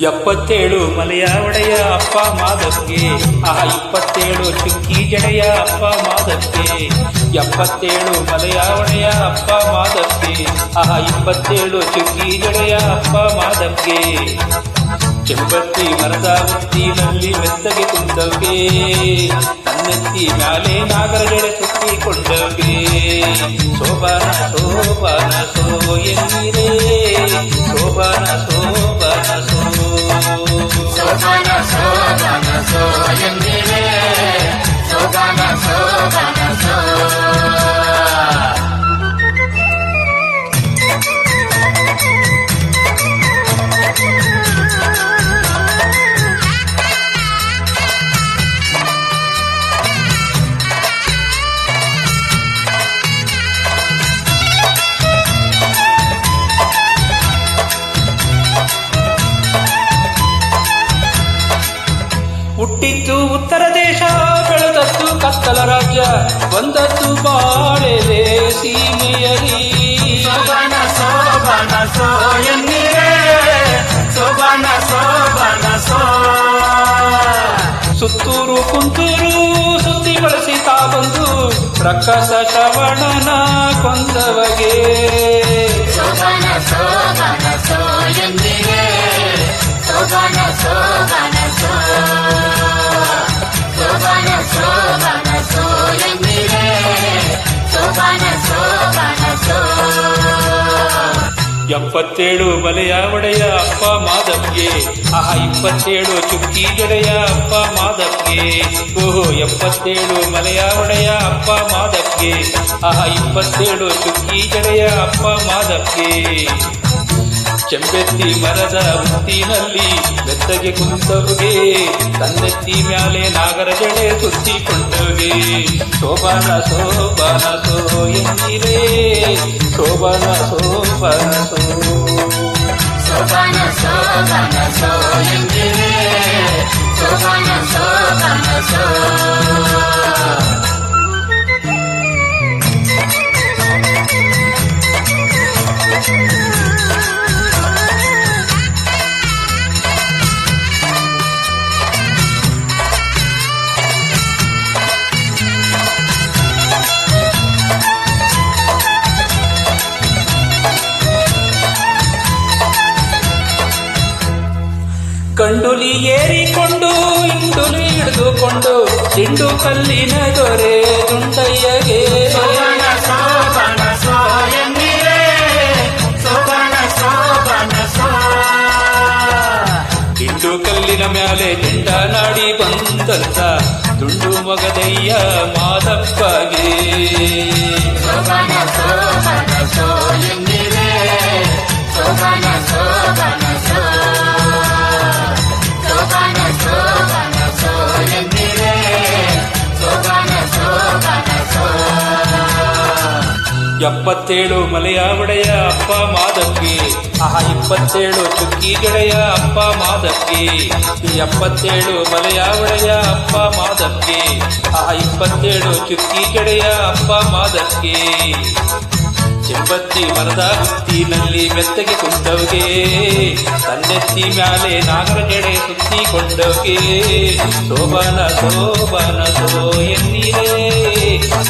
77 ಮಲೆಯ ಒಡೆಯ ಅಪ್ಪ ಮಾದಕ್ಕೆ 27 ಚುಕ್ಕಿ ಜಡೆಯ ಅಪ್ಪ ಮಾದಕ್ಕೆ 77 ಮಲೆಯ ಒಡೆಯ ಅಪ್ಪ ಮಾದಕ್ಕೆ 27 ಚುಕ್ಕಿ ಜಡೆಯ ಅಪ್ಪ ಮಾದಕ್ಕೆ ಚೆಂಬತ್ತಿ ಮರದ ಹುತ್ತಿನಲ್ಲಿ ಮೆತ್ತಗೆ ಕುಂದವ್ಗೆ ತನ್ನೆತ್ತಿ ಮ್ಯಾಲೆ ನಾಗರ ಜಡೆ ಸುತ್ತಿಕೊಂಡವ್ಗೆ ಶೋಭಾನ ಶೋಭಾನ ಸೋ ಎನ್ನಿರೇ ಶೋಭಾನ ಶೋಭಾನ ಸೋ ಶೋಭಾನ ಶೋಭಾನ ಸೋ ಎನ್ನಿರೇ ಶೋಭಾನ ಶೋಭಾನ ಸೋ ಹುಟ್ಟಿದ್ದು ಉತ್ತರ ದೇಶ ಬೆಳೆದದ್ದು ಕತ್ತಲ ರಾಜ್ಯ ಬಂದದ್ದು ಬಾಳೆಲೆ ಸೀಮೆಯಲಿ ಶೋಭಾನ ಶೋಭಾನ ಸೋ ಎನ್ನಿರೇ ಶೋಭಾನ ಶೋಭಾನ ಸೋ ಸುತ್ತೂರು ಕುಂತೂರು ಸುದ್ದಿ ಬಳಸಿ ತಾ ಬಂದು ರಕ್ಕಸ ಶ್ರವಣನ ಕೊಂದವಗೆ ಶೋಭಾನ ಶೋಭಾನ ಸೋ ಎನ್ನಿರೇ ಶೋಭಾನ ಶೋಭಾನ ಸೋ ಶೋಭಾನ ಶೋಭಾನ ಸೋ ಎನ್ನಿರೇ ಶೋಭಾನ ಶೋಭಾನ ಸೋ 77 ಮಲೆಯ ಒಡೆಯ ಅಪ್ಪ ಮಾದಕ್ಕೆ 27 ಚುಕ್ಕಿ ಜಡೆಯ ಅಪ್ಪ ಮಾದಕ್ಕೆ ಓಹೋ 77 ಮಲೆಯ ಒಡೆಯ ಅಪ್ಪ ಮಾದಕ್ಕೆ 27 ಚುಕ್ಕಿ ಜಡೆಯ ಅಪ್ಪ ಮಾದಕ್ಕೆ ಚೆಂಬೆತ್ತಿ ಮರದ ಹುತ್ತಿನಲ್ಲಿ ಮೆತ್ತಗೆ ಕುಂತವ್ಗೆ ತನ್ನೆತ್ತಿ ಮ್ಯಾಲೆ ನಾಗರ ಜಡೆ ಸುತ್ತಿಕೊಂಡವ್ಗೆ ಶೋಭಾನ ಶೋಭಾನ ಸೋ ಎನ್ನಿರೇ ಶೋಭಾನ ಶೋಭಾನ ಸೋ ಶೋಭಾನ ಶೋಭಾನ ಸೋ ಎನ್ನಿರೇ ಶೋಭಾನ ಶೋಭಾನ ಸೋ ಗಂಡುಲಿ ಏರಿಕೊಂಡು ಇಂಡುಲಿ ಹಿಡಿದುಕೊಂಡು ದಿಂಡು ಕಲ್ಲಿನ ದೊರೆ ದುಂಡಯ್ಯಗೆ ಶೋಭಾನ ಶೋಭಾನ ಸೋ ಎನ್ನಿರೇ ಶೋಭಾನ ಶೋಭಾನ ಸೋ ದಿಂಡು ಕಲ್ಲಿನ ಮ್ಯಾಲೆ ದಿಂಡ ನಾಡಿ ಬಂದಂತ ದುಂಡು ಮಗದಯ್ಯ ಮಾದಪ್ಪಗೆ ಶೋಭಾನ ಶೋಭಾನ ಸೋ ಎನ್ನಿರೇ ಶೋಭಾನ ಶೋಭಾನ ಸೋ ಶೋಭಾನ ಶೋಭಾನ ಸೋ ಎನ್ನಿರೇ ಶೋಭಾನ ಶೋಭಾನ ಸೋ 77 ಮಲೆಯ ಒಡೆಯ ಅಪ್ಪ ಮಾದಕ್ಕೆ 27 ಚುಕ್ಕಿ ಜಡೆಯ ಅಪ್ಪ ಮಾದಕ್ಕೆ 77 ಮಲೆಯ ಒಡೆಯ ಅಪ್ಪ ಮಾದಕ್ಕೆ 27 ಚುಕ್ಕಿ ಜಡೆಯ ಅಪ್ಪ ಮಾದಕ್ಕೆ ಚೆಂಬತ್ತಿ ಮರದ ಹುತ್ತಿನಲ್ಲಿ ಮೆತ್ತಗೆ ಕುಂದವ್ಗೆ ತನ್ನೆತ್ತಿ ಮ್ಯಾಲೆ ನಾಗರ ಜಡೆ ಸುತ್ತಿಕೊಂಡವ್ಗೆ ಶೋಭಾನ ಶೋಭಾನ ಸೋ ಎನ್ನಿರೇ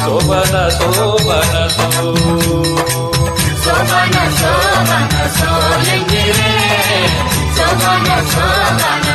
ಶೋಭಾನ ಶೋಭಾನ ಸೋ ಶೋಭಾನ ಶೋಭಾನ ಸೋ ಎನ್ನಿರೇ ಶೋಭಾನ ಶೋಭಾನ